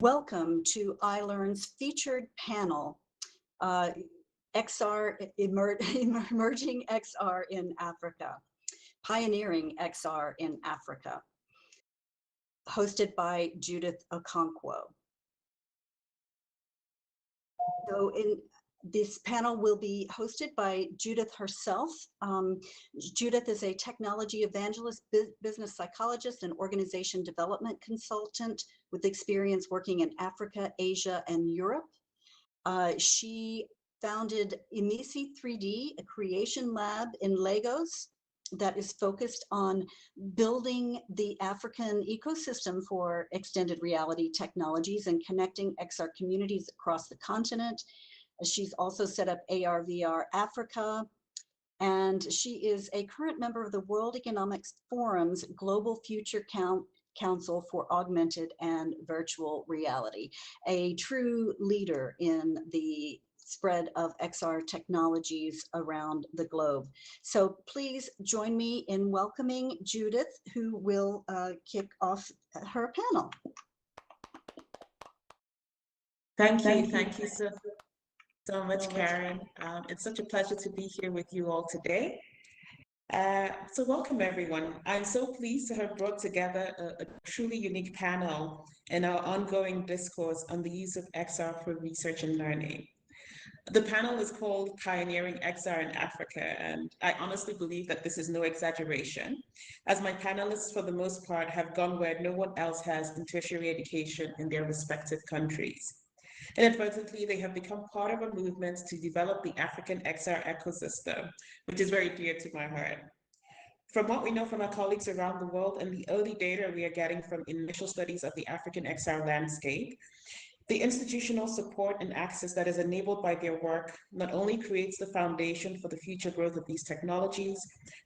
Welcome to iLearn's featured panel, Exar, Emerging XR in Africa, Pioneering XR in Africa, hosted by Judith Okonkwo. So this panel will be hosted by Judith herself. Judith is a technology evangelist, business psychologist, and organization development consultant with experience working in Africa, Asia, and Europe. She founded Imisi 3D, a creation lab in Lagos that is focused on building the African ecosystem for extended reality technologies and connecting XR communities across the continent. She's also set up AR/VR Africa, and she is a current member of the World Economic Forum's Global Future Council for Augmented and Virtual Reality, a true leader in the spread of XR technologies around the globe. So please join me in welcoming Judith, who will kick off her panel. Thank you so much, Karen. It's such a pleasure to be here with you all today. So welcome, everyone. I'm so pleased to have brought together a truly unique panel in our ongoing discourse on the use of XR for research and learning. The panel is called Pioneering XR in Africa, and I honestly believe that this is no exaggeration, as my panelists, for the most part, have gone where no one else has in tertiary education in their respective countries. Inadvertently, they have become part of a movement to develop the African XR ecosystem, which is very dear to my heart. From what we know from our colleagues around the world and the early data we are getting from initial studies of the African XR landscape, the institutional support and access that is enabled by their work not only creates the foundation for the future growth of these technologies,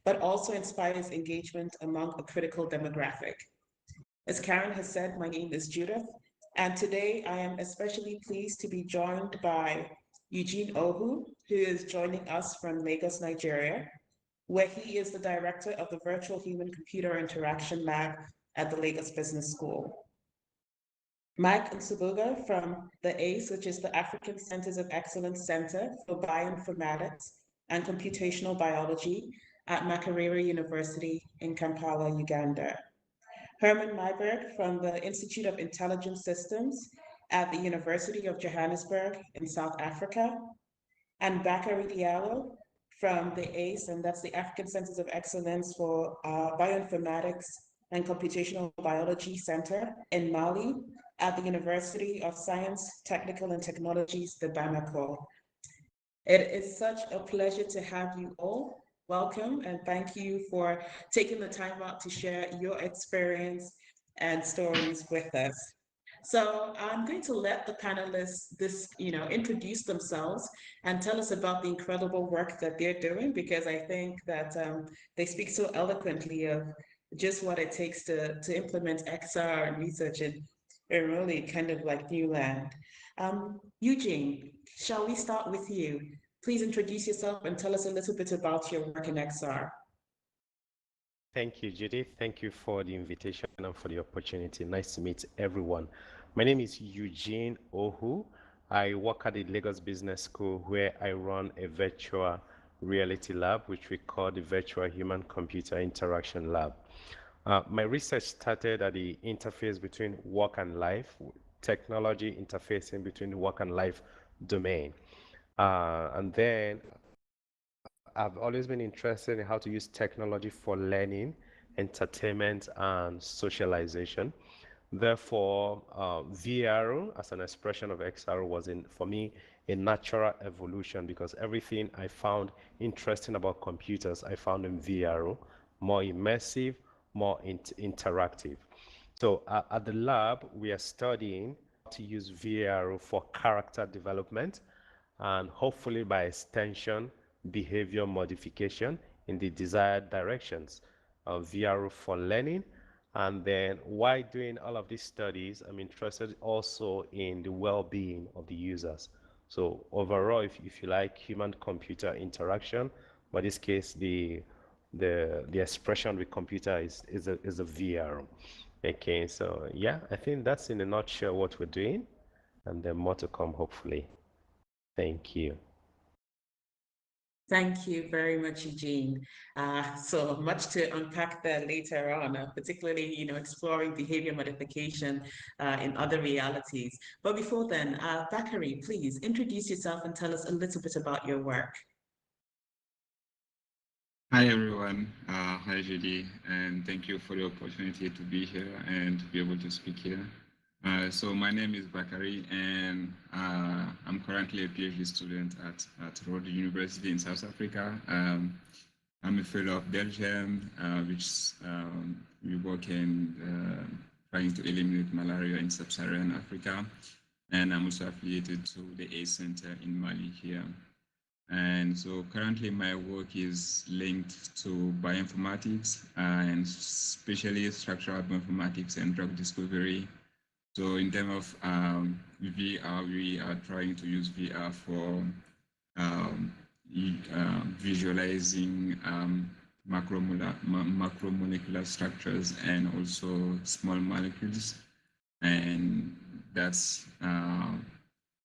but also inspires engagement among a critical demographic. As Karen has said, my name is Judith, and today I am especially pleased to be joined by Eugene Ohu, who is joining us from Lagos, Nigeria, where he is the director of the Virtual Human-Computer Interaction Lab at the Lagos Business School. Mike Nsubuga from the ACE, which is the African Centers of Excellence Center for Bioinformatics and Computational Biology at Makerere University in Kampala, Uganda. Herman Myberg from the Institute of Intelligent Systems at the University of Johannesburg in South Africa, and Bakary Diallo from the ACE, and that's the African Centers of Excellence for Bioinformatics and Computational Biology Center in Mali at the University of Science, Technical and Technologies, the Bamako. It is such a pleasure to have you all. Welcome, and thank you for taking the time out to share your experience and stories with us. So I'm going to let the panelists introduce themselves and tell us about the incredible work that they're doing, because I think that they speak so eloquently of just what it takes to implement XR and research in really kind of like new land. Eugene, shall we start with you? Please introduce yourself and tell us a little bit about your work in XR. Thank you, Judith. Thank you for the invitation and for the opportunity. Nice to meet everyone. My name is Eugene Ohu. I work at the Lagos Business School, where I run a virtual reality lab, which we call the Virtual Human-Computer Interaction Lab. My research started at the interface between work and life, technology interfacing between work and life domain. And then I've always been interested in how to use technology for learning, entertainment, and socialization. Therefore, VR as an expression of XR was, for me, a natural evolution, because everything I found interesting about computers, I found in VR, more immersive, more interactive. So at the lab, we are studying how to use VR for character development, and hopefully by extension, behavior modification in the desired directions of VR for learning. And then while doing all of these studies, I'm interested also in the well-being of the users. So overall, if you like human-computer interaction, but in this case, the expression with computer is a VR. Okay, so yeah, I think that's in a nutshell what we're doing, and then more to come, hopefully. Thank you. Thank you very much, Eugene. So much to unpack there later on, particularly, exploring behavior modification in other realities. But before then, Bakari, please introduce yourself and tell us a little bit about your work. Hi everyone, hi Judy, and thank you for the opportunity to be here and to be able to speak here. So my name is Bakari, and I'm currently a PhD student at Rhodes University in South Africa. I'm a fellow of Belgium, which we work in trying to eliminate malaria in sub-Saharan Africa, and I'm also affiliated to the ACE Center in Mali here. And so currently my work is linked to bioinformatics and especially structural bioinformatics and drug discovery. So in terms of VR, we are trying to use VR for visualizing macromolecular structures and also small molecules. And that's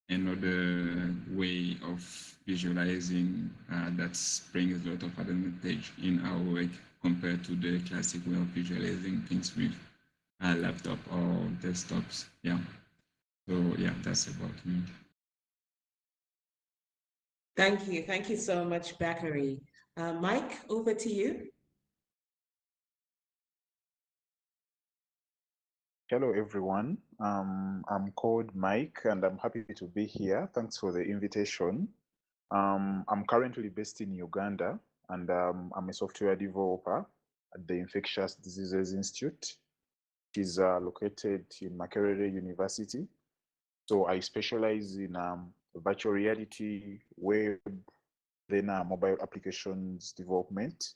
another way of visualizing that brings a lot of advantage in our work compared to the classic way of visualizing things with a laptop or desktops. Yeah. So yeah, that's about me. Thank you. Thank you so much, Bakari. Mike, over to you. Hello, everyone. I'm called Mike, and I'm happy to be here. Thanks for the invitation. I'm currently based in Uganda, and I'm a software developer at the Infectious Diseases Institute, which is located in Makerere University. So I specialize in virtual reality, web, then mobile applications development.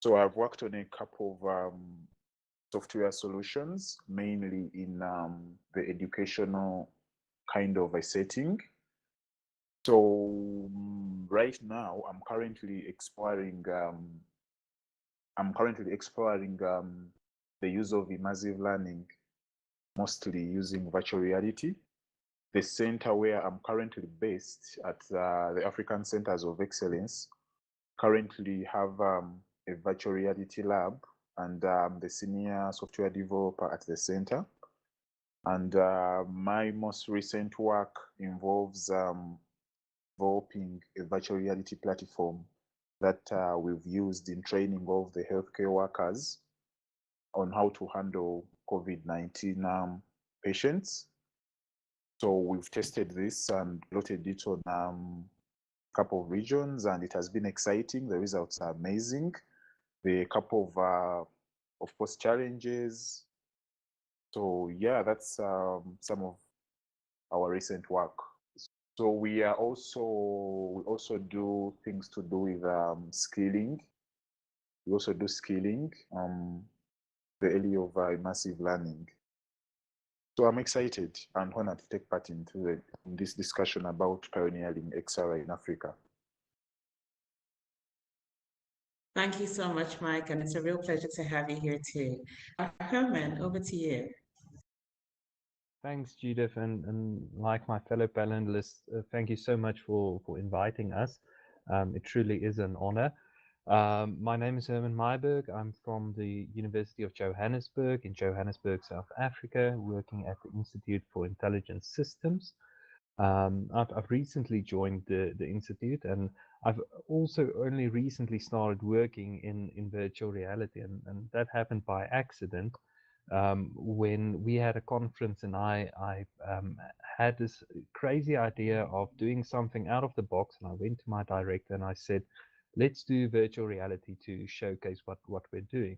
So I've worked on a couple of software solutions, mainly in the educational kind of a setting. So right now, I'm currently exploring the use of immersive learning, mostly using virtual reality. The center where I'm currently based at the African Centers of Excellence currently have a virtual reality lab, and the senior software developer at the center. And my most recent work involves developing a virtual reality platform that we've used in training of the healthcare workers on how to handle COVID-19 patients. So we've tested this and plotted it on a couple of regions, and it has been exciting. The results are amazing. There are a couple of course, challenges. So yeah, that's some of our recent work. So we also do things to do with skilling. We also do skilling, the area of immersive learning. So I'm excited and honored to take part in this discussion about pioneering Exar in Africa. Thank you so much, Mike, and it's a real pleasure to have you here too. Herman, over to you. Thanks, Judith, and like my fellow panelists, thank you so much for inviting us. It truly is an honor. My name is Herman Meiberg. I'm from the University of Johannesburg in Johannesburg, South Africa, working at the Institute for Intelligent Systems. I've recently joined the Institute, and I've also only recently started working in virtual reality, and that happened by accident. When we had a conference and I had this crazy idea of doing something out of the box, and I went to my director and I said, let's do virtual reality to showcase what we're doing.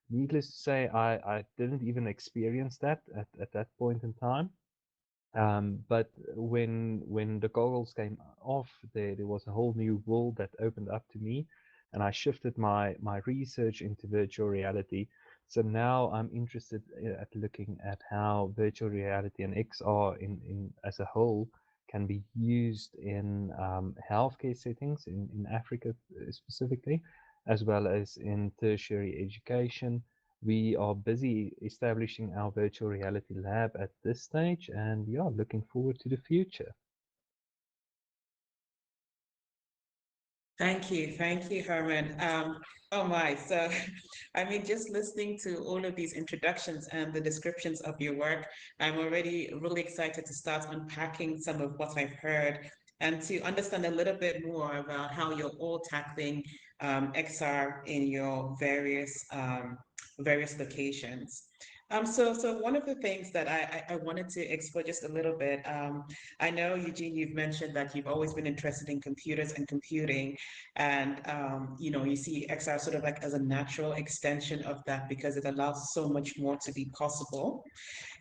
Needless to say, I didn't even experience that at that point in time. But when the goggles came off, there was a whole new world that opened up to me, and I shifted my research into virtual reality. So now I'm interested at looking at how virtual reality and XR in as a whole can be used in healthcare settings in Africa specifically, as well as in tertiary education, We are busy establishing our virtual reality lab at this stage, and yeah, looking forward to the future. Thank you, Herman. Oh my, so I mean, just listening to all of these introductions and the descriptions of your work, I'm already really excited to start unpacking some of what I've heard and to understand a little bit more about how you're all tackling XR in your various locations. So one of the things that I wanted to explore just a little bit, I know, Eugene, you've mentioned that you've always been interested in computers and computing, and you know, you see XR sort of like as a natural extension of that because it allows so much more to be possible.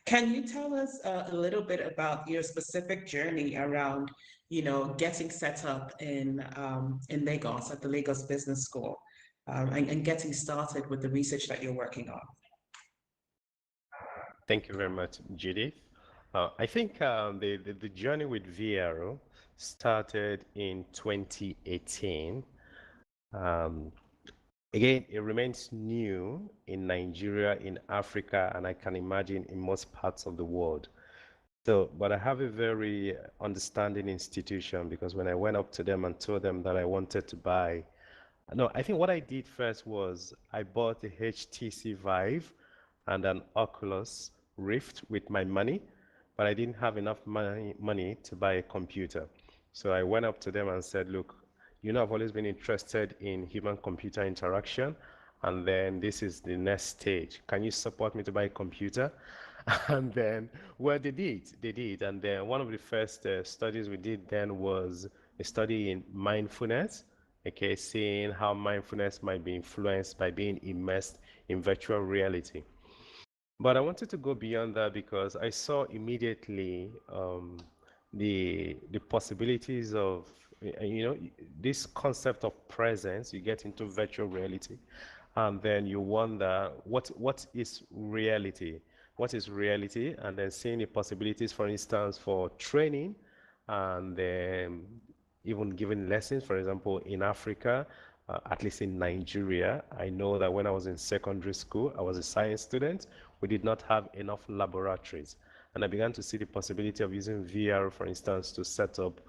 Can you tell us a little bit about your specific journey around, you know, getting set up in Lagos at the Lagos Business School, and getting started with the research that you're working on? Thank you very much, Judith. I think the journey with VR started in 2018. Um, Again, it remains new in Nigeria, in Africa, and I can imagine in most parts of the world. So, but I have a very understanding institution because when I went up to them and told them that I wanted to buy, no, I think what I did first was I bought a HTC Vive and an Oculus Rift with my money, but I didn't have enough money to buy a computer. So I went up to them and said, look, you know, I've always been interested in human-computer interaction, and then this is the next stage. Can you support me to buy a computer? And then, well, they did. And then one of the first studies we did then was a study in mindfulness, okay, seeing how mindfulness might be influenced by being immersed in virtual reality. But I wanted to go beyond that because I saw immediately the possibilities of you know, this concept of presence. You get into virtual reality, and then you wonder what is reality, what is reality, and then seeing the possibilities, for instance, for training, and then even giving lessons. For example, in Africa, at least in Nigeria, I know that when I was in secondary school, I was a science student. We did not have enough laboratories. And I began to see the possibility of using VR, for instance, to set up,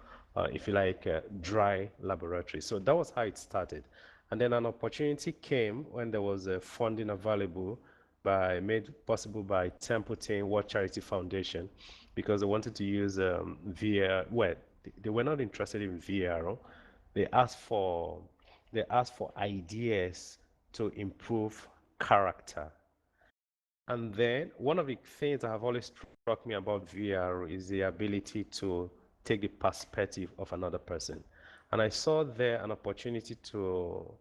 if you like, dry laboratories. So that was how it started. And then an opportunity came when there was funding available made possible by Templeton World Charity Foundation, because they wanted to use VR. Well, they were not interested in VR. They asked for they asked for ideas to improve character. And then one of the things that have always struck me about VR is the ability to take the perspective of another person. And I saw there an opportunity to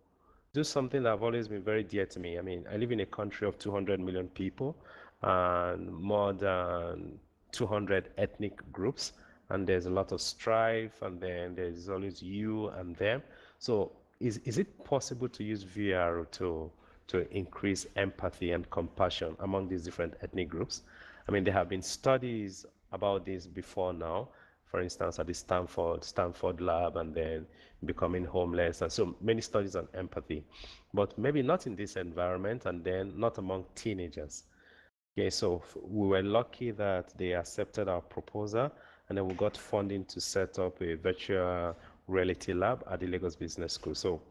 do something that have always been very dear to me. I mean, I live in a country of 200 million people and more than 200 ethnic groups, and there's a lot of strife, and then there's always you and them. So is it possible to use VR to increase empathy and compassion among these different ethnic groups? I mean, there have been studies about this before now, for instance, at the Stanford lab, and then becoming homeless, and so many studies on empathy, but maybe not in this environment, and then not among teenagers. Okay, so we were lucky that they accepted our proposal, and then we got funding to set up a virtual reality lab at the Lagos Business School. So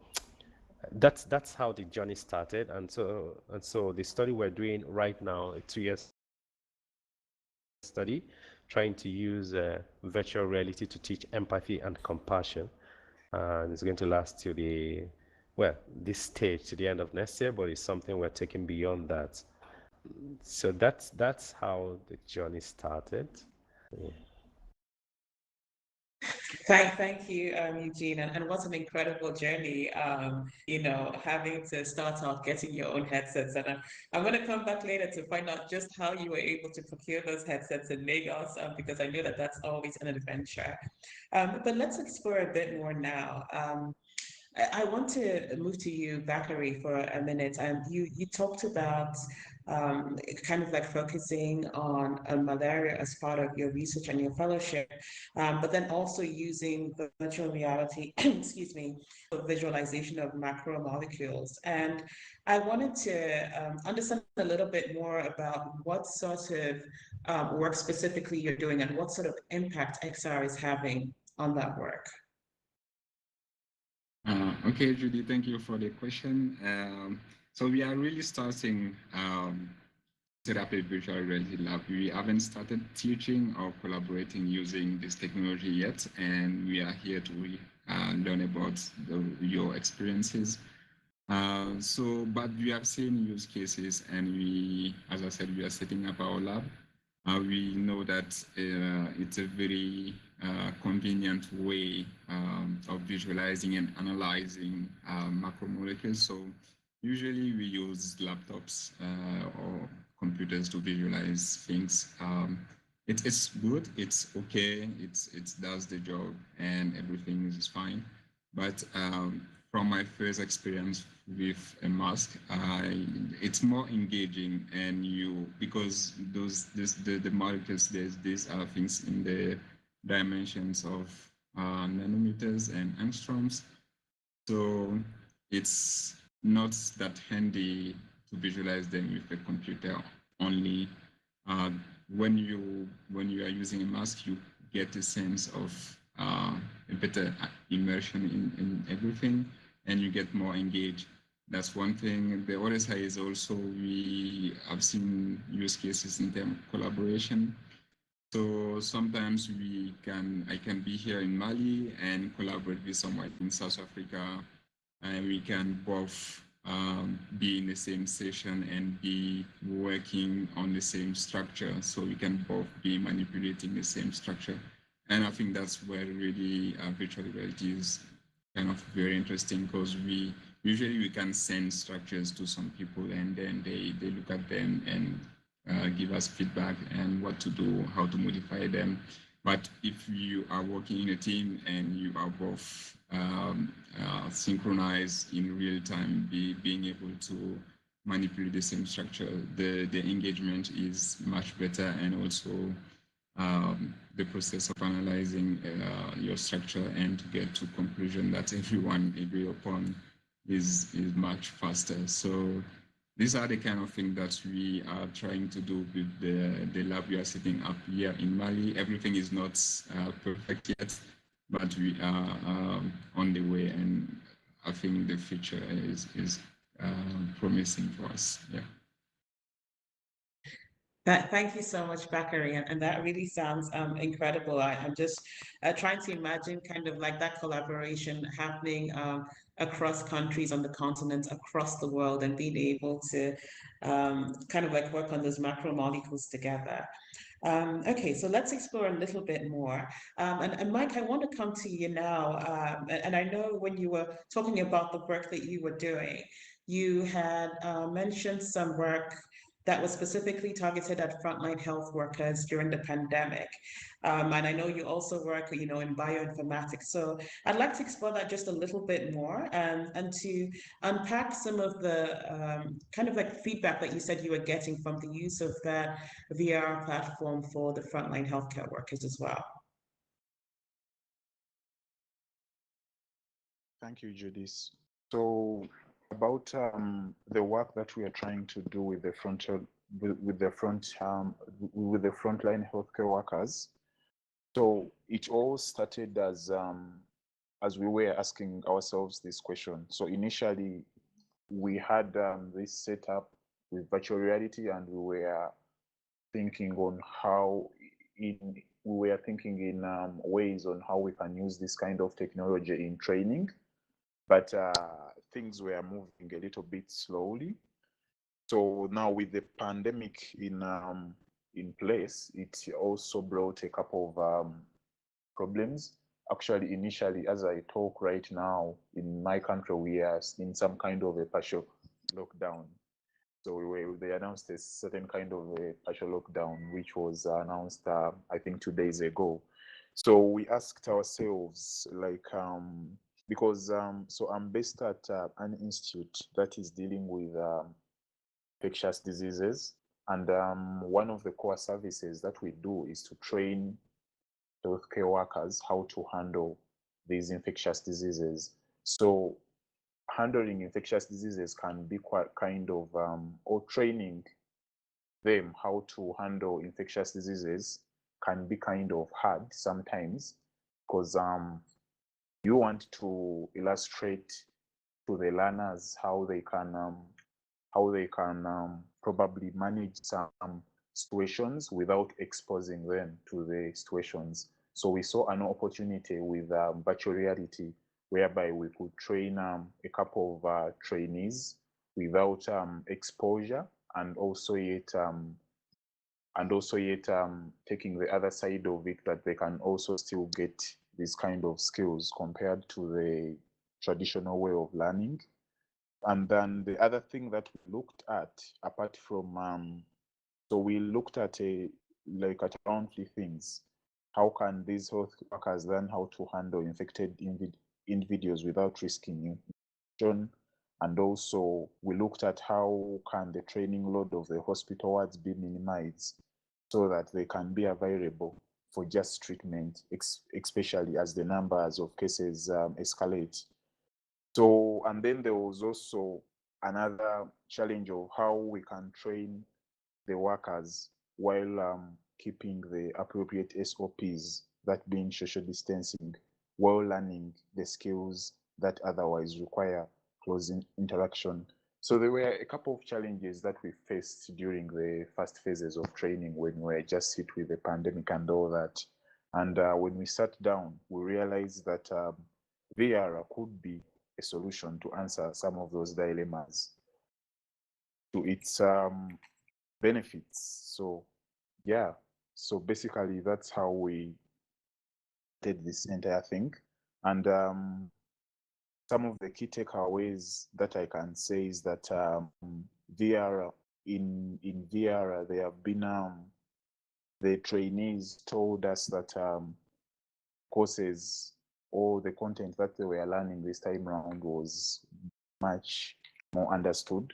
that's how the journey started, and so the study we're doing right now, a 2 year study, trying to use virtual reality to teach empathy and compassion, and it's going to last till this stage to the end of next year, but it's something we're taking beyond that. So that's how the journey started. Yeah. Thank you, Eugene, and what an incredible journey. You know, having to start off getting your own headsets, and I'm going to come back later to find out just how you were able to procure those headsets in Lagos, because I know that that's always an adventure. But let's explore a bit more now. I want to move to you, Bakari, for a minute. You talked about kind of like focusing on malaria as part of your research and your fellowship, but then also using virtual reality, excuse me, for visualization of macromolecules. And I wanted to understand a little bit more about what sort of work specifically you're doing and what sort of impact Exar is having on that work. Okay, Judy, thank you for the question. So we are really starting set up a virtual reality lab. We haven't started teaching or collaborating using this technology yet, and we are here to learn about your experiences. But we have seen use cases, and we, as I said, we are setting up our lab. We know that it's a very convenient way of visualizing and analyzing macromolecules. So usually we use laptops or computers to visualize things. It's good, it's okay, it does the job and everything is fine. But from my first experience with a mask, it's more engaging, and because the molecules, these are things in the dimensions of nanometers and angstroms, so it's not that handy to visualize them with a computer only. When you are using a mask, you get a sense of a better immersion in everything, and you get more engaged. That's one thing. The other side is also we have seen use cases in terms of collaboration. So sometimes I can be here in Mali and collaborate with someone in South Africa, and we can both be in the same session and be working on the same structure. So we can both be manipulating the same structure. And I think that's where really virtual reality is kind of very interesting, because we can send structures to some people, and then they look at them and give us feedback and what to do, how to modify them. But if you are working in a team and you are both synchronized in real time, being able to manipulate the same structure, the engagement is much better, and also the process of analyzing your structure and to get to conclusion that everyone agree upon is much faster. So these are the kind of things that we are trying to do with the lab we are setting up here in Mali. Everything is not perfect yet, but we are on the way, and I think the future is promising for us. Yeah. Thank you so much, Bakari, and that really sounds incredible. I'm just trying to imagine kind of like that collaboration happening across countries on the continent, across the world, and being able to kind of like work on those macromolecules together. Okay, so let's explore a little bit more. And Mike, I want to come to you now. And I know when you were talking about the work that you were doing, you had mentioned some work that was specifically targeted at frontline health workers during the pandemic. And I know you also work, in bioinformatics. So I'd like to explore that just a little bit more, and to unpack some of the kind of like feedback that you said you were getting from the use of that VR platform for the frontline healthcare workers as well. Thank you, Judith. So about the work that we are trying to do with the frontline healthcare workers. So it all started as we were asking ourselves this question. So initially, we had this setup with virtual reality, and we were thinking on ways on how we can use this kind of technology in training, but things were moving a little bit slowly. So now with the pandemic in place, it also brought a couple of problems. Actually, initially, as I talk right now, in my country, we are in some kind of a partial lockdown. So they announced a certain kind of a partial lockdown, which was announced, I think, 2 days ago. So we asked ourselves, like, because so I'm based at an institute that is dealing with infectious diseases. And one of the core services that we do is to train healthcare workers how to handle these infectious diseases. So handling infectious diseases can be quite kind of, or training them how to handle infectious diseases can be kind of hard sometimes, because you want to illustrate to the learners how they can probably manage some situations without exposing them to the situations. So we saw an opportunity with virtual reality, whereby we could train a couple of trainees without exposure, and also yet taking the other side of it, that they can also still get these kind of skills compared to the traditional way of learning. And then the other thing that we looked at, apart from, so we looked at at around 3 things. How can these health workers learn how to handle infected individuals without risking infection? And also we looked at how can the training load of the hospital wards be minimized so that they can be available for just treatment, especially as the numbers of cases escalate. So, and then there was also another challenge of how we can train the workers while keeping the appropriate SOPs, that being social distancing, while learning the skills that otherwise require close interaction. So there were a couple of challenges that we faced during the first phases of training when we were just hit with the pandemic and all that. And when we sat down, we realized that VR could be a solution to answer some of those dilemmas to its benefits. So yeah, so basically that's how we did this entire thing. And some of the key takeaways that I can say is that VR, in VR, there have been the trainees told us that courses or the content that they were learning this time around was much more understood.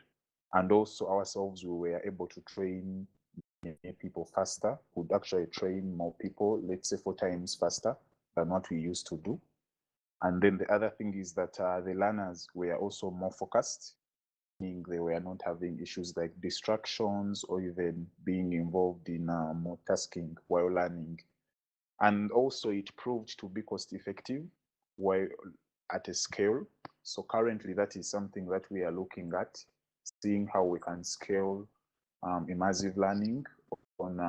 And also ourselves, we were able to train people faster, would actually train more people, let's say 4 times faster than what we used to do. And then the other thing is that the learners were also more focused, meaning they were not having issues like distractions or even being involved in more tasking while learning. And also it proved to be cost effective while at a scale. So currently that is something that we are looking at, seeing how we can scale immersive learning on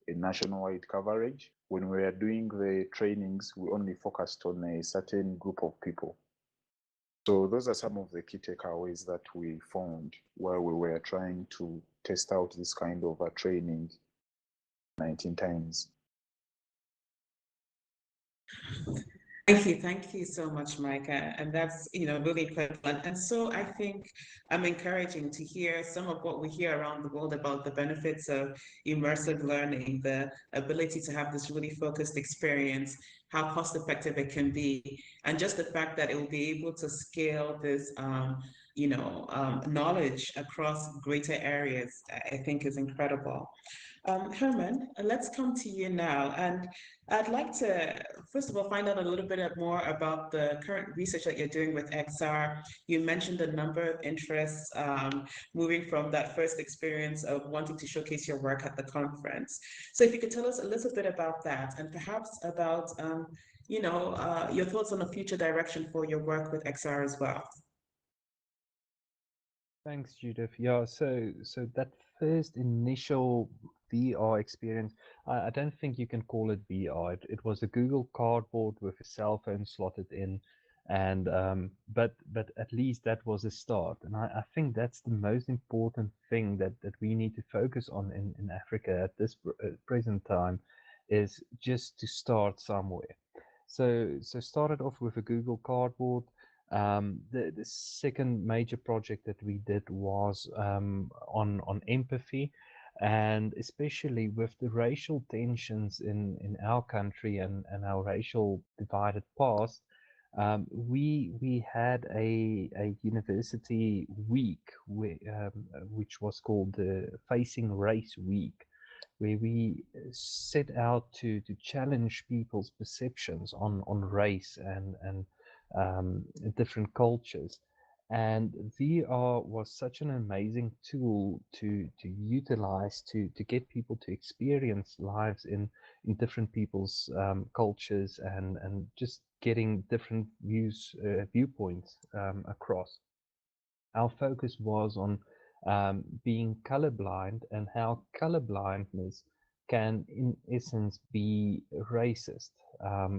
a nationwide coverage. When we are doing the trainings, we only focused on a certain group of people. So those are some of the key takeaways that we found while we were trying to test out this kind of a training 19 times. Thank you so much, Micah. And that's, really incredible. And so I think I'm encouraging to hear some of what we hear around the world about the benefits of immersive learning, the ability to have this really focused experience, how cost effective it can be, and just the fact that it will be able to scale this, knowledge across greater areas, I think is incredible. Herman, let's come to you now. And I'd like to, first of all, find out a little bit more about the current research that you're doing with Exar. You mentioned a number of interests, moving from that first experience of wanting to showcase your work at the conference. So if you could tell us a little bit about that, and perhaps about, your thoughts on the future direction for your work with Exar as well. Thanks, Judith. Yeah, so that first initial VR experience, I don't think you can call it VR. It was a Google Cardboard with a cell phone slotted in, and but at least that was a start. And I think that's the most important thing that we need to focus on in Africa at this present time, is just to start somewhere. So started off with a Google Cardboard. The second major project that we did was on empathy, and especially with the racial tensions in our country and our racial divided past, We had a university week which was called the Facing Race Week, where we set out to challenge people's perceptions on race and different cultures. And VR was such an amazing tool to utilize to get people to experience lives in different people's cultures and just getting different viewpoints across. Our focus was on being colorblind and how colorblindness can, in essence, be racist.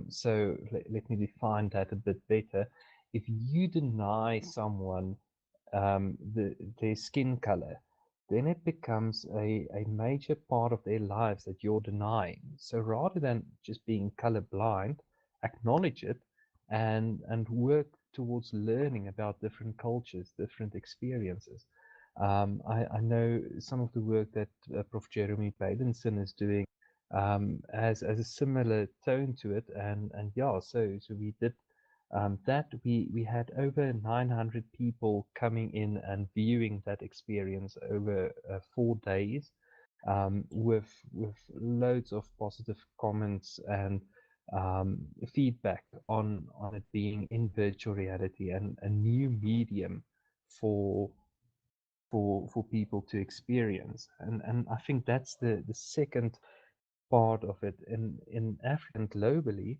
So let me define that a bit better. If you deny someone their skin color, then it becomes a major part of their lives that you're denying. So rather than just being colorblind, acknowledge it and work towards learning about different cultures, different experiences. I know some of the work that Prof. Jeremy Badenson is doing has a similar tone to it, and yeah, so we did that. We had over 900 people coming in and viewing that experience over 4 days, with loads of positive comments and feedback on it being in virtual reality and a new medium for for people to experience. And I think that's the second part of it. In Africa and globally,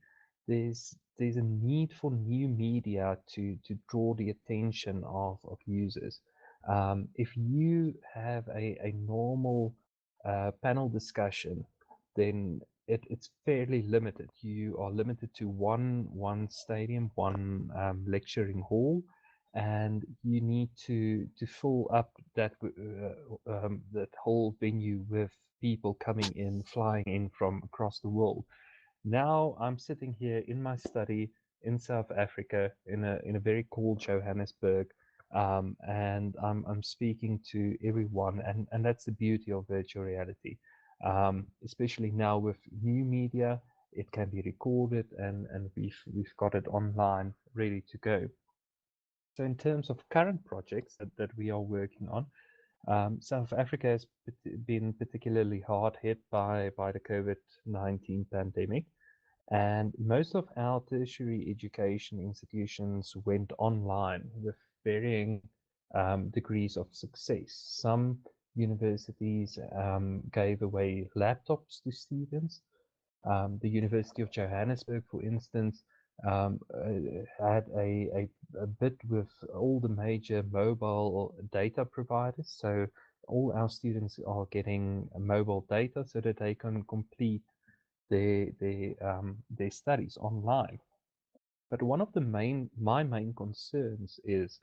there's a need for new media to draw the attention of users. If you have a normal panel discussion, then it's fairly limited. You are limited to one stadium, one lecturing hall, and you need to fill up that whole venue with people coming in, flying in from across the world. Now I'm sitting here in my study in South Africa, in a very cold Johannesburg, and I'm speaking to everyone, and that's the beauty of virtual reality. Especially now with new media, it can be recorded, and we've got it online, ready to go. So in terms of current projects that we are working on, South Africa has been particularly hard hit by the COVID-19 pandemic, and most of our tertiary education institutions went online with varying degrees of success. Some universities gave away laptops to students. The University of Johannesburg, for instance, had a bit with all the major mobile data providers. So all our students are getting mobile data so that they can complete their studies online. But one of my main concerns is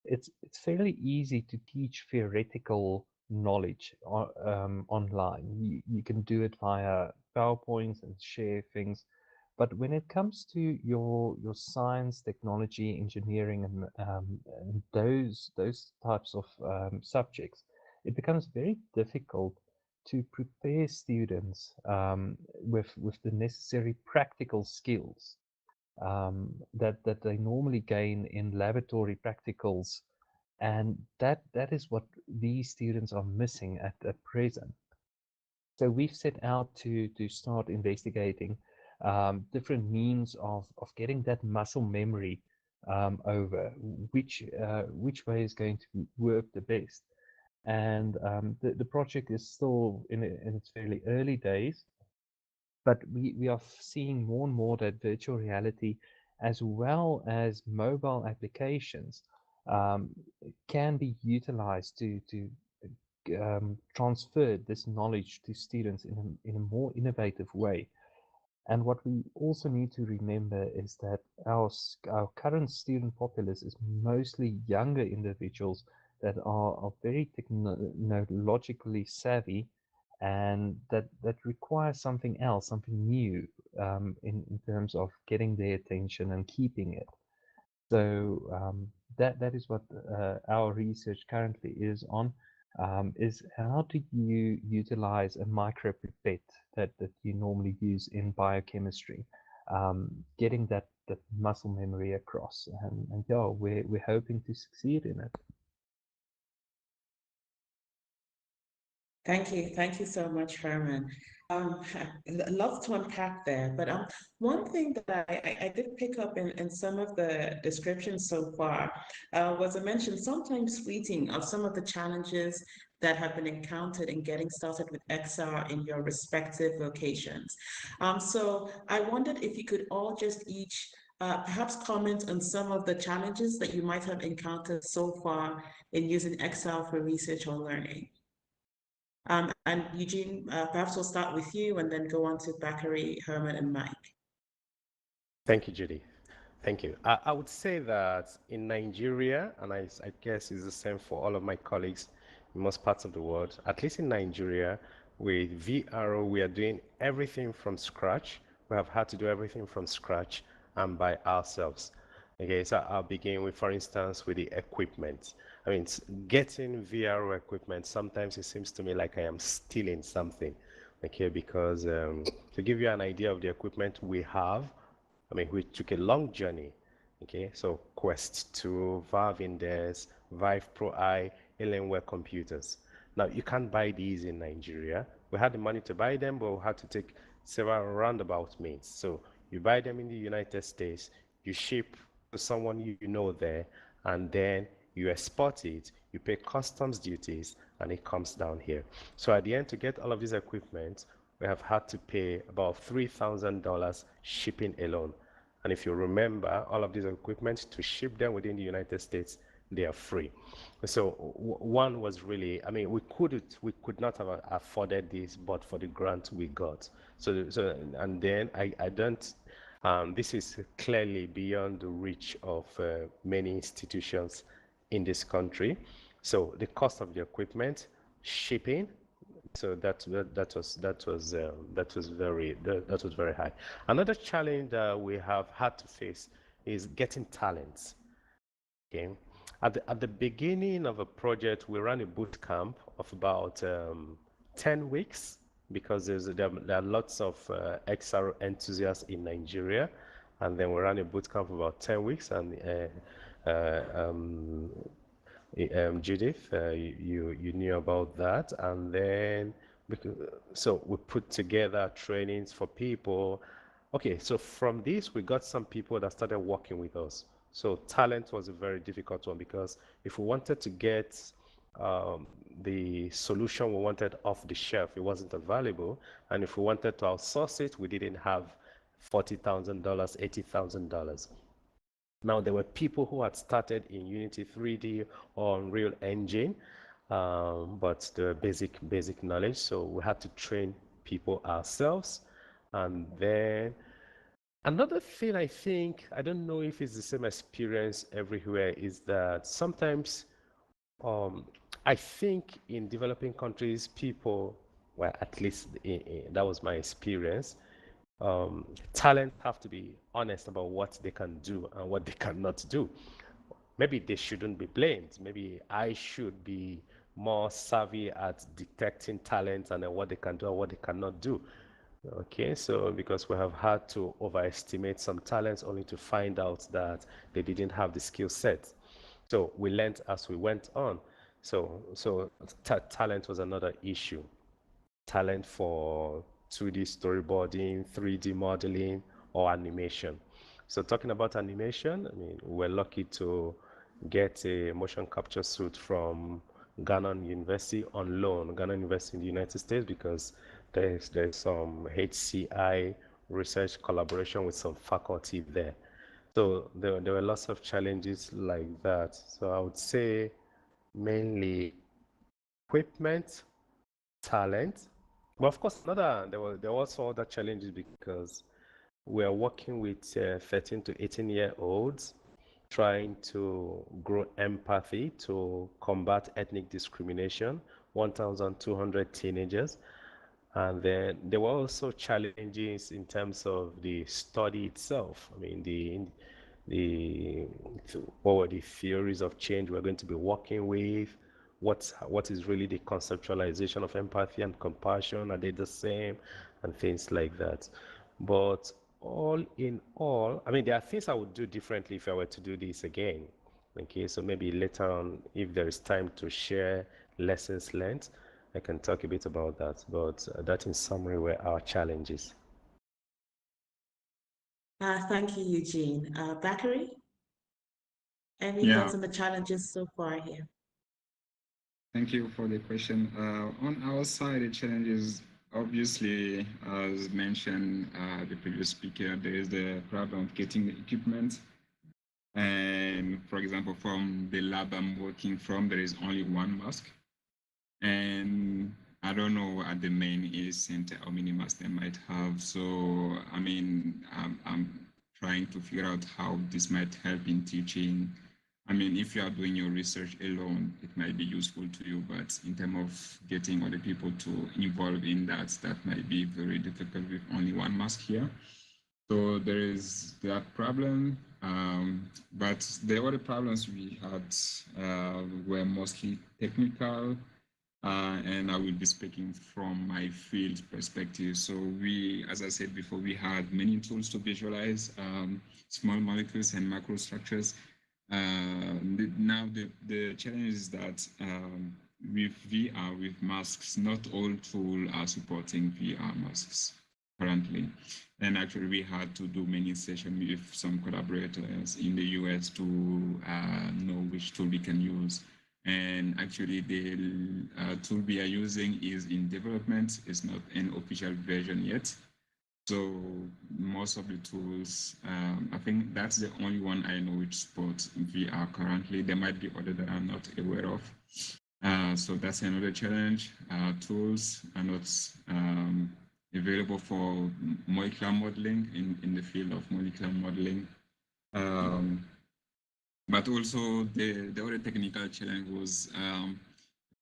it's fairly easy to teach theoretical knowledge online. You can do it via PowerPoints and share things, but when it comes to your science, technology, engineering, and those types of subjects, it becomes very difficult to prepare students with the necessary practical skills that they normally gain in laboratory practicals, and that is what these students are missing at present. So we've set out to start investigating different means of getting that muscle memory over which way is going to work the best. And the project is still in its fairly early days, but we are seeing more and more that virtual reality, as well as mobile applications, um, can be utilized to transfer this knowledge to students in a more innovative way. And what we also need to remember is that our current student populace is mostly younger individuals that are very technologically savvy, and that requires something else, something new, in terms of getting their attention and keeping it. So that is what our research currently is on, is how do you utilize a micropipette that you normally use in biochemistry, getting that the muscle memory across. And yeah, we're hoping to succeed in it. Thank you so much, Herman. A lot to unpack there, but one thing that I did pick up in some of the descriptions so far was a mention, sometimes fleeting, of some of the challenges that have been encountered in getting started with Exar in your respective locations. So I wondered if you could all just each perhaps comment on some of the challenges that you might have encountered so far in using Exar for research or learning. And Eugene, perhaps we'll start with you and then go on to Bakari, Herman, and Mike. Thank you, Judy. Thank you. I would say that in Nigeria, and I guess it's the same for all of my colleagues in most parts of the world, at least in Nigeria, with VRO, we are doing everything from scratch. We have had to do everything from scratch and by ourselves. Okay, so I'll begin with, for instance, with the equipment. I mean, getting VRO equipment, sometimes it seems to me like I am stealing something, okay, because to give you an idea of the equipment we have, I mean, we took a long journey, okay, so Quest 2, Valve Index, Vive Pro I, Alienware computers. Now, you can't buy these in Nigeria. We had the money to buy them, but we had to take several roundabout means. So you buy them in the United States, you ship to someone you know there, and then you export it, you pay customs duties, and it comes down here. So at the end, to get all of this equipment, we have had to pay about $3,000 shipping alone. And if you remember, all of these equipment, to ship them within the United States, they are free. So one was really, I mean, we could not have afforded this, but for the grant we got. So and then I don't, this is clearly beyond the reach of many institutions in this country. So the cost of the equipment, shipping, so that was very high. Another challenge that we have had to face is getting talents. Okay, at the beginning of a project, we ran a boot camp of about 10 weeks because there are lots of XR enthusiasts in Nigeria, and then we ran a boot camp for about 10 weeks, and Judith, you knew about that, and then so we put together trainings for people. Okay, so from this we got some people that started working with us. So talent was a very difficult one because if we wanted to get the solution we wanted off the shelf, it wasn't available, and if we wanted to outsource it, we didn't have $40,000, $80,000. Now, there were people who had started in Unity 3D or Unreal Engine, but the basic knowledge. So we had to train people ourselves. And then another thing I think, I don't know if it's the same experience everywhere, is that sometimes I think in developing countries, people, well, at least that was my experience, talent have to be honest about what they can do and what they cannot do. Maybe they shouldn't be blamed. Maybe I should be more savvy at detecting talent and what they can do and what they cannot do. Okay, so because we have had to overestimate some talents only to find out that they didn't have the skill set. So we learned as we went on. So talent was another issue. Talent for 2D storyboarding, 3D modeling, or animation. So talking about animation, I mean, we're lucky to get a motion capture suite from Ghana University on loan, Ghana University in the United States, because there's some HCI research collaboration with some faculty there. So there were lots of challenges like that. So I would say mainly equipment, talent. But of course, there were also other challenges because we are working with 13 to 18-year-olds trying to grow empathy to combat ethnic discrimination, 1,200 teenagers. And then there were also challenges in terms of the study itself. I mean, what were the theories of change we're going to be working with? What is really the conceptualization of empathy and compassion? Are they the same? And things like that. But all in all, I mean, there are things I would do differently if I were to do this again. Okay, so maybe later on, if there is time to share lessons learned, I can talk a bit about that. But that in summary were our challenges. Thank you, Eugene. Bakari, any Yeah, thoughts on the challenges so far here? thank you for the question. On our side, the challenge is obviously, as mentioned the previous speaker, there is the problem of getting the equipment. And for example, from the lab I'm working from, there is only one mask. And I don't know at the main East Center how many masks they might have. So, I mean, I'm trying to figure out how this might help in teaching. I mean, if you are doing your research alone, it might be useful to you, but in terms of getting other people to involve in that, that might be very difficult with only one mask here. So there is that problem, but the other problems we had were mostly technical, and I will be speaking from my field perspective. So we, as I said before, we had many tools to visualize small molecules and macrostructures. Now the challenge is that with VR, with masks, not all tools are supporting VR masks currently. And actually, we had to do many sessions with some collaborators in the US to know which tool we can use. And actually, the tool we are using is in development. It's not an official version yet. So most of the tools, I think that's the only one I know which supports VR currently. There might be other that I'm not aware of. So that's another challenge. Tools are not available for molecular modeling in the field of molecular modeling. But also the other technical challenge was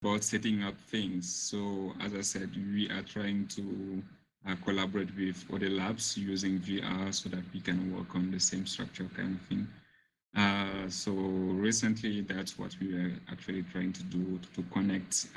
about setting up things. So as I said, we are trying to collaborate with other labs using VR so that we can work on the same structure kind of thing. So recently, that's what we were actually trying to do, to connect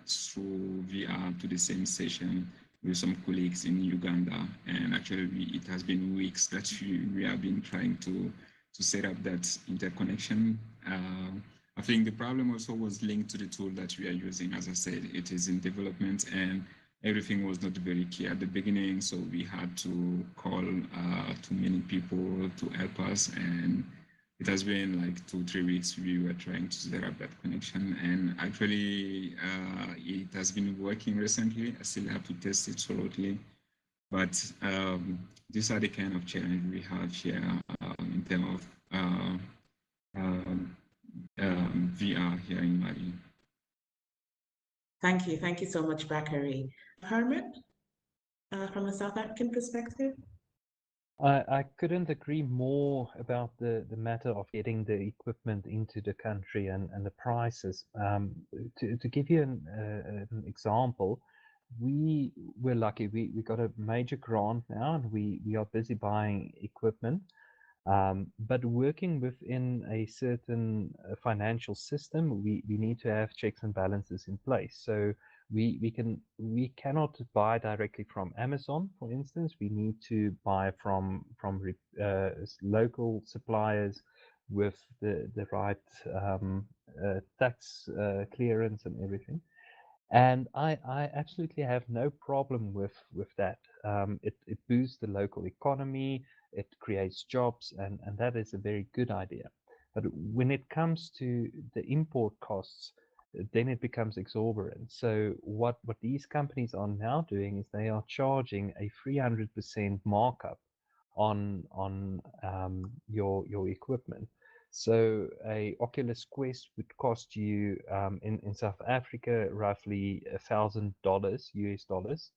through VR to the same session with some colleagues in Uganda. And actually, it has been weeks that we have been trying to set up that interconnection. I think the problem also was linked to the tool that we are using. As I said, it is in development and everything was not very clear at the beginning. So we had to call too many people to help us. And it has been like 2-3 weeks we were trying to set up that connection. And actually, it has been working recently. I still have to test it thoroughly. But these are the kind of challenge we have here in terms of VR here in Mali. Thank you. Thank you so much, Bakari. Herman, from a South African perspective? I couldn't agree more about the matter of getting the equipment into the country and the prices. To give you an example, we were lucky. We got a major grant now, and we are busy buying equipment. But working within a certain financial system, we need to have checks and balances in place. So we cannot buy directly from Amazon, for instance. We need to buy from local suppliers with the right tax clearance and everything. And I absolutely have no problem with that. It boosts the local economy, it creates jobs, and that is a very good idea. But when it comes to the import costs, then it becomes exorbitant. So what these companies are now doing is they are charging a 300% markup on your equipment. So a Oculus Quest would cost you in South Africa roughly $1,000 US dollars,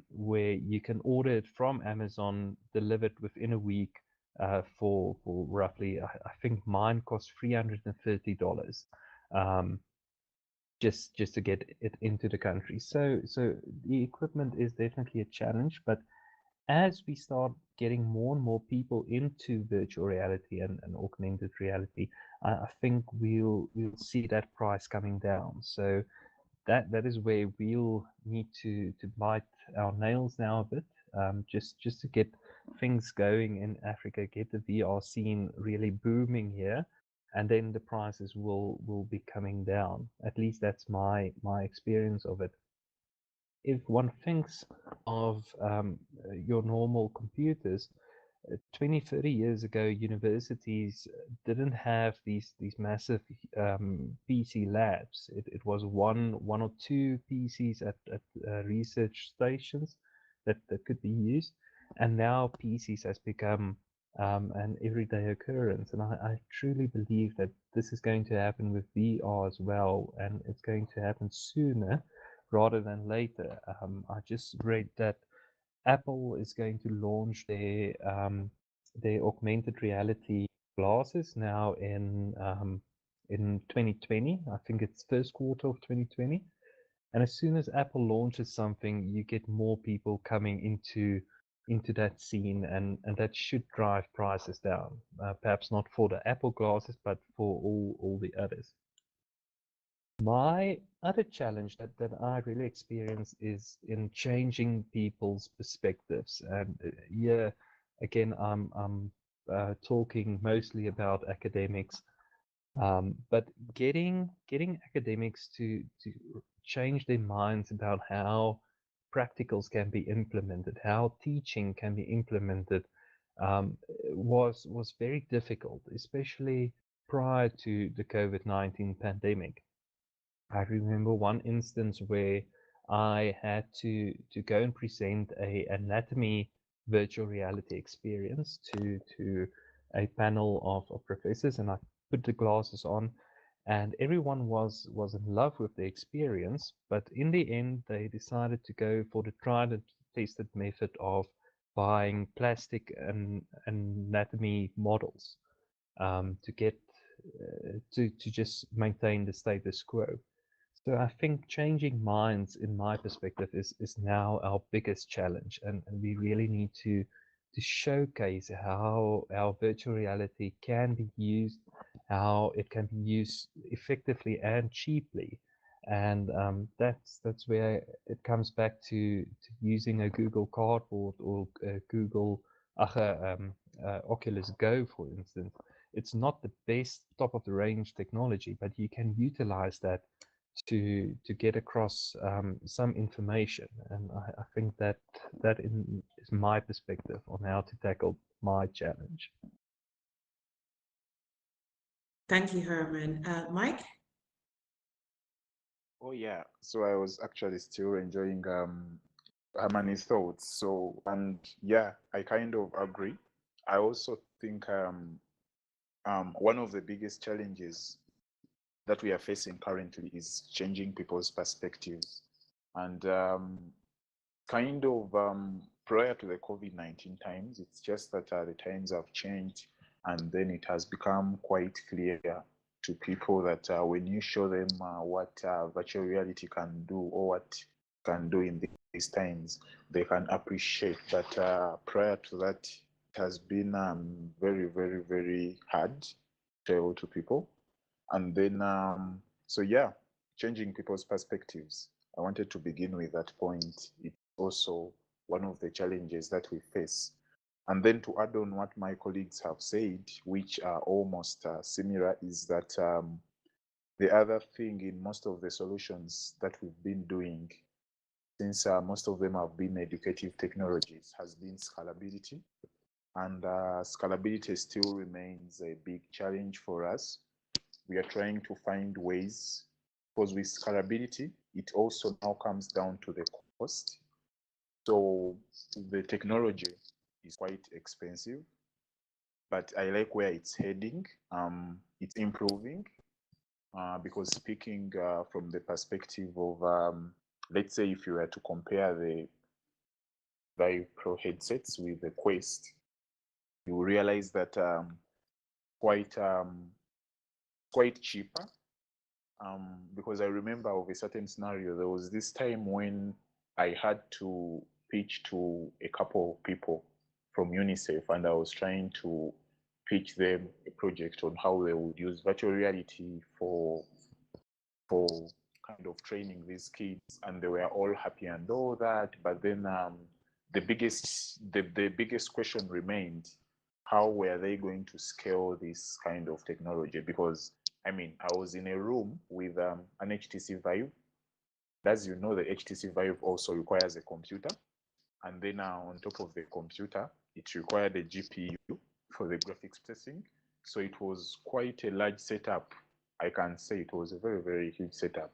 where you can order it from Amazon, delivered within a week for roughly, I think mine cost $330. Just to get it into the country. So the equipment is definitely a challenge, but as we start getting more and more people into virtual reality and augmented reality, I think we'll see that price coming down. So that is where we'll need to bite our nails now a bit, just to get things going in Africa, get the VR scene really booming here, and then the prices will be coming down. At least that's my experience of it. If one thinks of your normal computers, 20, 30 years ago, universities didn't have these massive PC labs. It was one or two PCs at research stations that could be used, and now PCs has become an everyday occurrence. And I truly believe that this is going to happen with VR as well, and it's going to happen sooner rather than later. I just read that Apple is going to launch their augmented reality glasses now in 2020. I think it's first quarter of 2020. And as soon as Apple launches something, you get more people coming into that scene, and that should drive prices down. Perhaps not for the Apple glasses, but for all the others. My other challenge that I really experience is in changing people's perspectives. And here, again, I'm talking mostly about academics, but getting academics to change their minds about how practicals can be implemented, how teaching can be implemented, was very difficult, especially prior to the COVID-19 pandemic. I remember one instance where I had to go and present a anatomy virtual reality experience to a panel of professors, and I put the glasses on, and everyone was in love with the experience. But in the end, they decided to go for the tried and tested method of buying plastic and anatomy models to get to just maintain the status quo. So I think changing minds, in my perspective, is now our biggest challenge, and we really need to showcase how our virtual reality can be used, how it can be used effectively and cheaply, and that's where it comes back to using a Google Cardboard or a Google Oculus Go, for instance. It's not the best top of the range technology, but you can utilize that to get across some information, and I think that is my perspective on how to tackle my challenge. Thank you, Herman. Mike? Oh yeah, so I was actually still enjoying Herman's thoughts. So, and yeah, I kind of agree. I also think one of the biggest challenges that we are facing currently is changing people's perspectives. And kind of prior to the COVID-19 times, it's just that the times have changed, and then it has become quite clear to people that when you show them what virtual reality can do, or what can do in these times, they can appreciate. But prior to that, it has been very, very, very hard to tell to people. And then, so yeah, changing people's perspectives. I wanted to begin with that point. It's also one of the challenges that we face. And then to add on what my colleagues have said, which are almost similar, is that the other thing in most of the solutions that we've been doing, since most of them have been educative technologies, has been scalability. And scalability still remains a big challenge for us. We are trying to find ways, because with scalability, it also now comes down to the cost. So the technology is quite expensive, but I like where it's heading. It's improving, because speaking from the perspective of, let's say if you were to compare the Vive Pro headsets with the Quest, you will realize that quite cheaper. Because I remember of a certain scenario, there was this time when I had to pitch to a couple of people from UNICEF, and I was trying to pitch them a project on how they would use virtual reality for kind of training these kids, and they were all happy and all that. But then the biggest question remained: how were they going to scale this kind of technology? Because I mean, I was in a room with an HTC Vive. As you know, the HTC Vive also requires a computer, and then on top of the computer, it required a GPU for the graphics processing. So it was quite a large setup. I can say it was a very, very huge setup.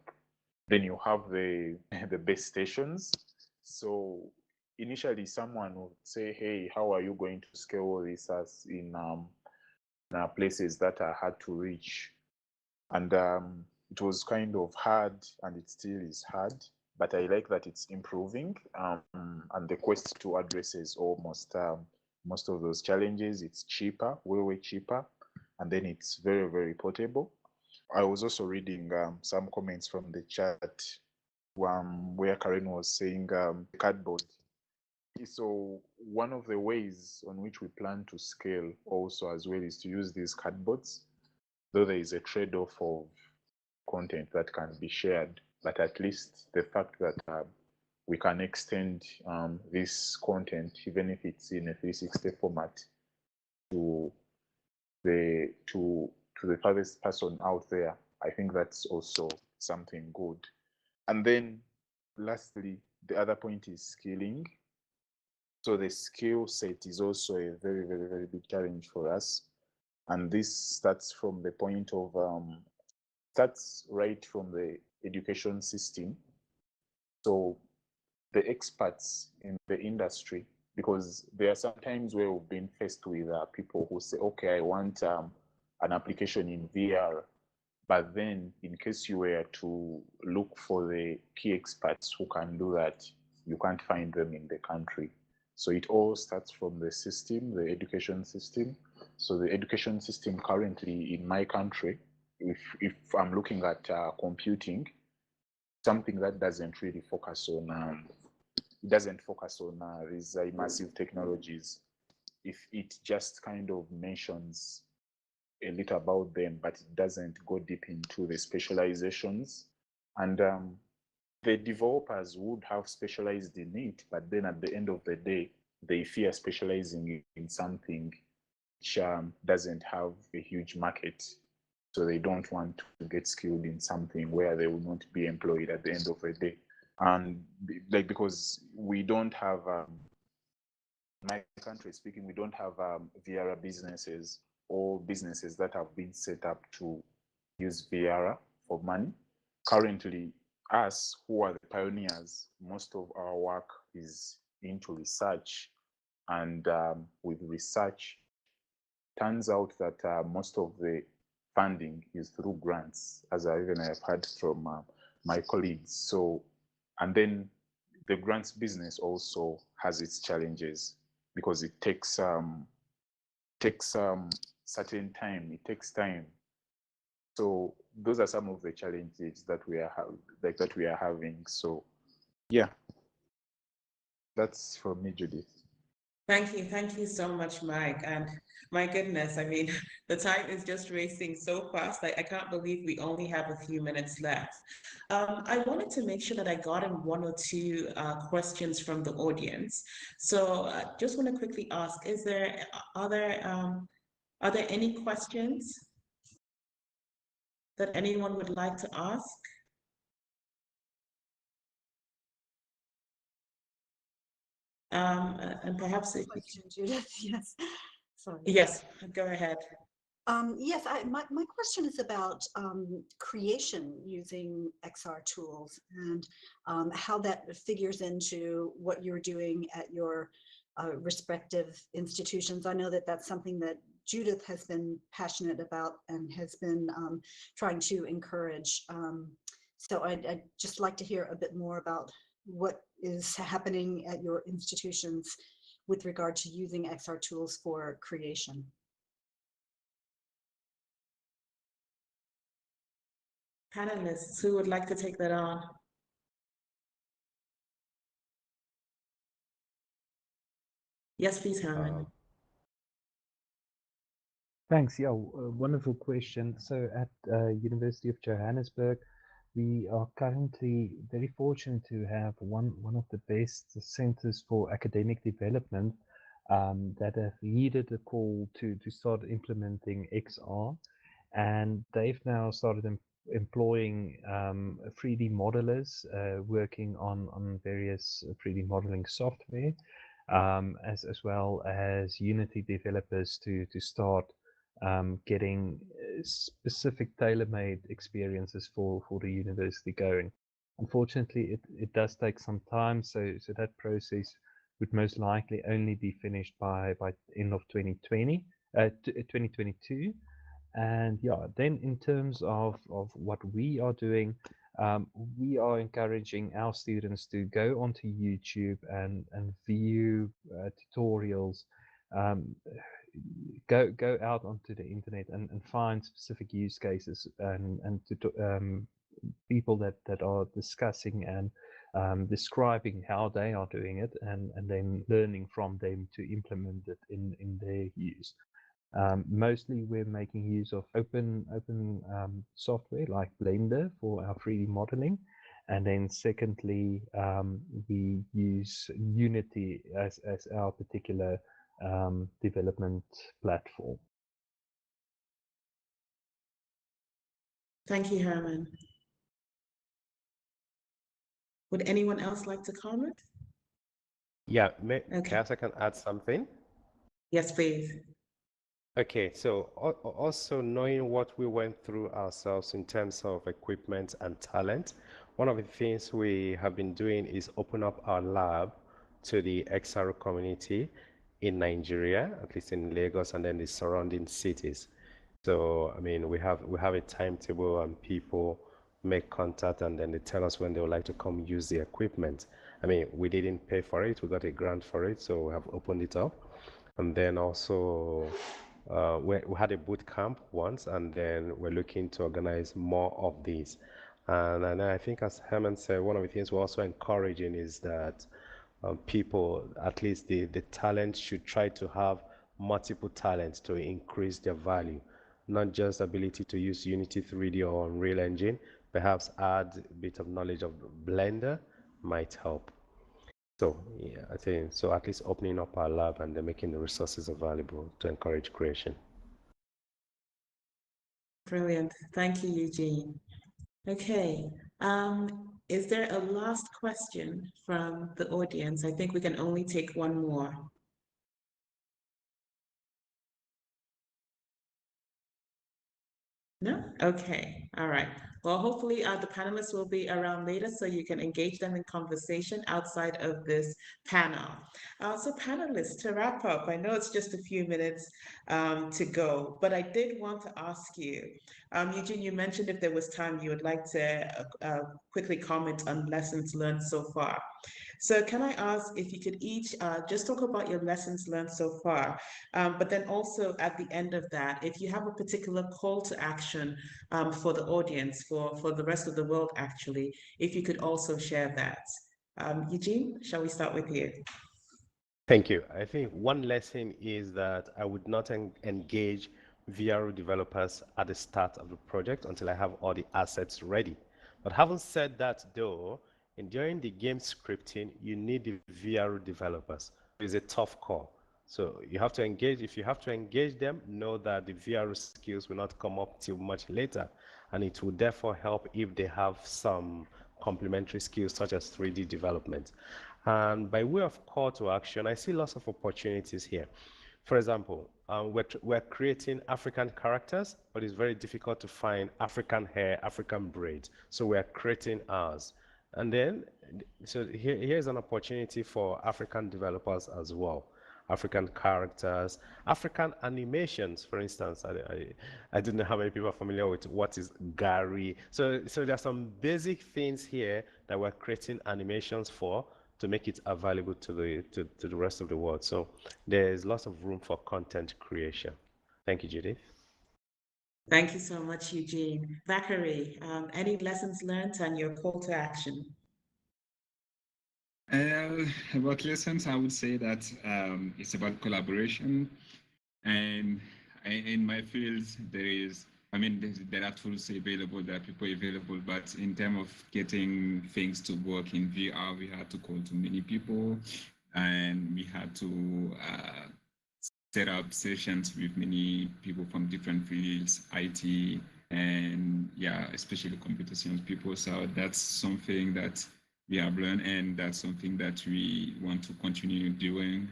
Then you have the base stations. So initially, someone would say, "Hey, how are you going to scale this as in places that are hard to reach?" And it was kind of hard, and it still is hard. But I like that it's improving, and the Quest 2 addresses almost most of those challenges. It's cheaper, way, way cheaper, and then it's very, very portable. I was also reading some comments from the chat where Karen was saying cardboard. So one of the ways on which we plan to scale also as well is to use these cardboards, though there is a trade-off of content that can be shared, but at least the fact that we can extend this content, even if it's in a 360 format, to the farthest person out there, I think that's also something good. And then lastly, the other point is skilling. So the skill set is also a very, very, very big challenge for us. And this starts from the point of, starts right from the education system. So the experts in the industry, because there are some times where we've been faced with people who say, okay, I want an application in VR, but then in case you were to look for the key experts who can do that, you can't find them in the country. So it all starts from the system, the education system. So the education system currently in my country, if I'm looking at computing, something that doesn't really focus on these immersive technologies. If it just kind of mentions a little about them, but it doesn't go deep into the specializations. And the developers would have specialized in it, but then at the end of the day, they fear specializing in something which doesn't have a huge market. So they don't want to get skilled in something where they will not be employed at the end of the day. And like, because we don't have, my country speaking, we don't have VR businesses or businesses that have been set up to use VR for money. Currently, us who are the pioneers, most of our work is into research. And with research, turns out that most of the funding is through grants, as I have heard from my colleagues. So, and then the grants business also has its challenges because it takes certain time. It takes time. So those are some of the challenges that we are having. So, yeah, that's from me, Judith. Thank you so much, Mike. And my goodness, I mean, the time is just racing so fast. I can't believe we only have a few minutes left. I wanted to make sure that I got in one or two questions from the audience. So I just want to quickly ask, are there any questions that anyone would like to ask? And perhaps Question, Judith. Yes. Sorry. Yes, go ahead. Yes, my question is about creation using XR tools and how that figures into what you're doing at your respective institutions. I know that that's something that Judith has been passionate about and has been trying to encourage. So I'd just like to hear a bit more about what is happening at your institutions with regard to using XR tools for creation. Panelists, who would like to take that on? Yes, please, Herman. Thanks. Yeah, wonderful question. So at University of Johannesburg, We are currently very fortunate to have one of the best centers for academic development that have heeded the call to start implementing XR, and they've now started employing 3D modelers working on various 3D modeling software, as well as Unity developers to start getting specific tailor-made experiences for the university going. Unfortunately, it does take some time, so that process would most likely only be finished by end of 2022. And yeah, then in terms of what we are doing, we are encouraging our students to go onto YouTube and view tutorials, um, go out onto the internet and find specific use cases and people that are discussing and describing how they are doing it, and then learning from them to implement it in their use. Mostly we're making use of open software like Blender for our 3D modeling. And then secondly, we use Unity as our particular development platform. Thank you, Herman. Would anyone else like to comment? Yeah, Okay. perhaps I can add something. Yes, please. Okay, so also knowing what we went through ourselves in terms of equipment and talent, one of the things we have been doing is open up our lab to the Exar community in Nigeria, at least in Lagos and then the surrounding cities. So, I mean, we have a timetable and people make contact and then they tell us when they would like to come use the equipment. I mean, we didn't pay for it, we got a grant for it, so we have opened it up. And then also, we had a boot camp once, and then we're looking to organize more of these. And I think, as Herman said, one of the things we're also encouraging is that people, at least the talent, should try to have multiple talents to increase their value, not just ability to use Unity 3D or Unreal Engine. Perhaps add a bit of knowledge of Blender might help. So yeah, I think so. At least opening up our lab and then making the resources available to encourage creation. Brilliant. Thank you, Eugene. Okay. Is there a last question from the audience? I think we can only take one more. No? Okay. All right. Well, hopefully the panelists will be around later so you can engage them in conversation outside of this panel. So panelists, to wrap up, I know it's just a few minutes to go, but I did want to ask you, Eugene, you mentioned if there was time, you would like to quickly comment on lessons learned so far. So can I ask if you could each just talk about your lessons learned so far, but then also at the end of that, if you have a particular call to action for the audience, for the rest of the world, actually, if you could also share that. Eugene, shall we start with you? Thank you. I think one lesson is that I would not engage VR developers at the start of the project until I have all the assets ready. But having said that, though, during the game scripting, you need the VR developers. It's a tough call. So you have to engage. If you have to engage them, know that the VR skills will not come up till much later. And it will therefore help if they have some complementary skills such as 3D development. And by way of call to action, I see lots of opportunities here. For example, we're creating African characters, but it's very difficult to find African hair, African braids. So we're creating ours. And then, so here's an opportunity for African developers as well. African characters, African animations, for instance. I don't know how many people are familiar with what is Gary. So there are some basic things here that we're creating animations for to make it available to the rest of the world. So there's lots of room for content creation. Thank you, Judith. Thank you so much, Eugene. Zachary, any lessons learned and your call to action? About lessons, I would say that it's about collaboration. And in my field, there is I mean, there are tools available, there are people available, but in terms of getting things to work in VR, we had to call too many people, and we had to set up sessions with many people from different fields, IT, and yeah, especially computer science people. So that's something that we have learned, and that's something that we want to continue doing.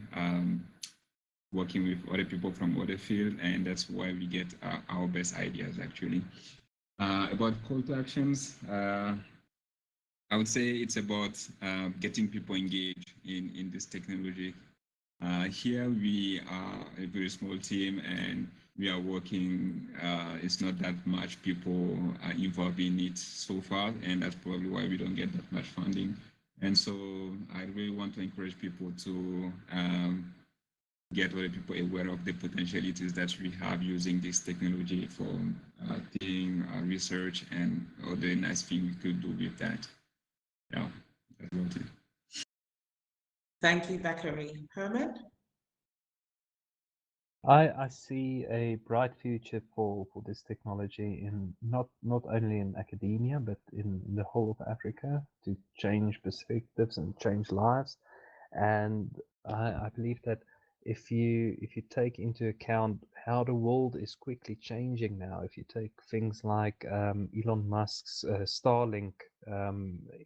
Working with other people from other fields, and that's why we get our best ideas actually. About call to actions, I would say it's about getting people engaged in this technology. Here we are a very small team, and we are working, it's not that much people are involved in it so far, and that's probably why we don't get that much funding. And so I really want to encourage people to get other people aware of the potentialities that we have using this technology for doing research and all the nice things we could do with that. Yeah, that's about it. Thank you, Bakari. Herman? I see a bright future for this technology in not only in academia, but in the whole of Africa, to change perspectives and change lives. And I believe that if you take into account how the world is quickly changing now, if you take things like Elon Musk's Starlink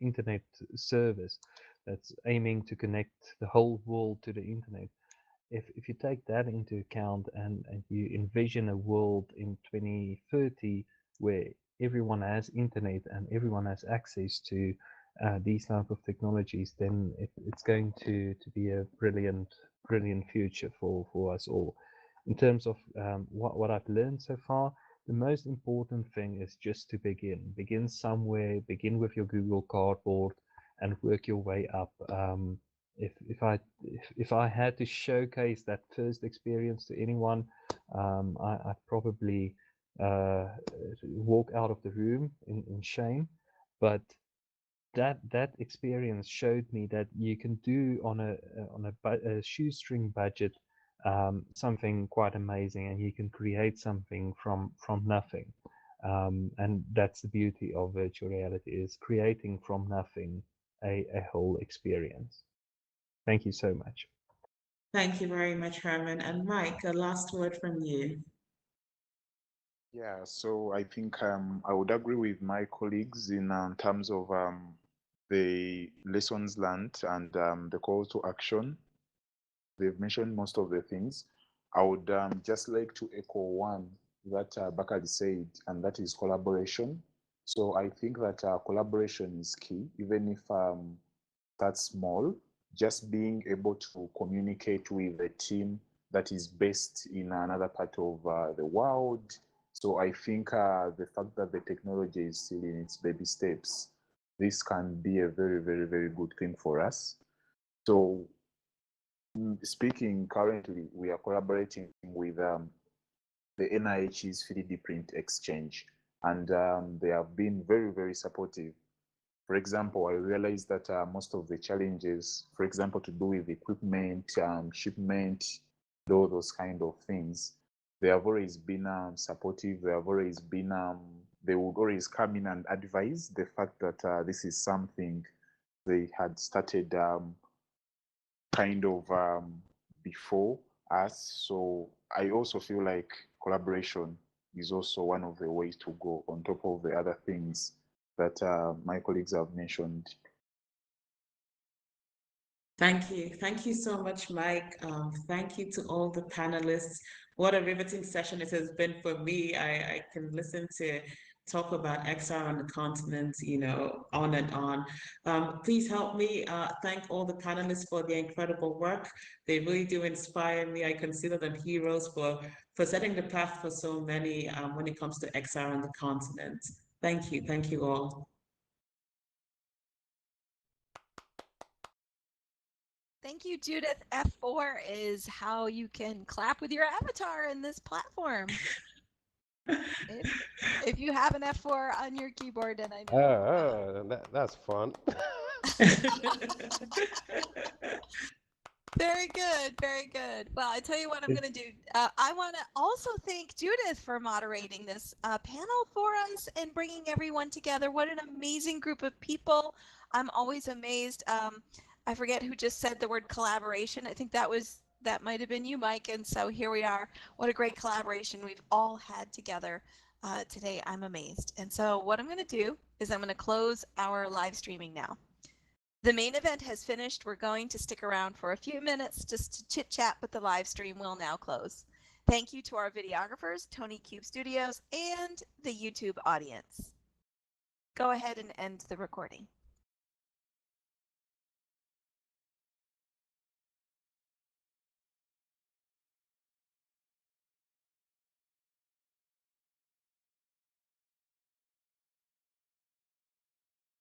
internet service that's aiming to connect the whole world to the internet, if you take that into account and you envision a world in 2030 where everyone has internet and everyone has access to these type of technologies, then it's going to be a brilliant future for us all. In terms of what I've learned so far, the most important thing is just to begin somewhere, begin with your Google Cardboard and work your way up. If I had to showcase that first experience to anyone, I'd probably walk out of the room in shame. But that experience showed me that you can do on a shoestring budget something quite amazing, and you can create something from nothing. And that's the beauty of virtual reality, is creating from nothing a whole experience. Thank you so much. Thank you very much, Herman. And Mike, a last word from you. Yeah, so I think I would agree with my colleagues in terms of the lessons learned and the call to action. They've mentioned most of the things. I would just like to echo one that Bakari said, and that is collaboration. So I think that collaboration is key, even if that's small. Just being able to communicate with a team that is based in another part of the world. So I think the fact that the technology is still in its baby steps, this can be a very, very, very good thing for us. So speaking currently, we are collaborating with the NIH's 3D print exchange, and they have been very, very supportive. For example, I realized that most of the challenges, for example, to do with equipment, shipment, all those kind of things, they have always been supportive. They have always been, they would always come in and advise the fact that this is something they had started kind of before us. So I also feel like collaboration is also one of the ways to go on top of the other things that my colleagues have mentioned. Thank you. Thank you so much, Mike. Thank you to all the panelists. What a riveting session it has been for me. I can listen to talk about Exar on the continent, on and on. Please help me thank all the panelists for their incredible work. They really do inspire me. I consider them heroes for setting the path for so many when it comes to Exar on the continent. Thank you. Thank you all. Thank you, Judith. F4 is how you can clap with your avatar in this platform. If you have an F4 on your keyboard, and I know. That's fun. Very good, very good. Well, I tell you what I'm going to do. I want to also thank Judith for moderating this panel for us and bringing everyone together. What an amazing group of people. I'm always amazed. I forget who just said the word collaboration. I think that might have been you, Mike. And so here we are. What a great collaboration we've all had together today. I'm amazed. And so what I'm going to do is I'm going to close our live streaming now. The main event has finished. We're going to stick around for a few minutes just to chit chat, but the live stream will now close. Thank you to our videographers, Tony Cube Studios, and the YouTube audience. Go ahead and end the recording.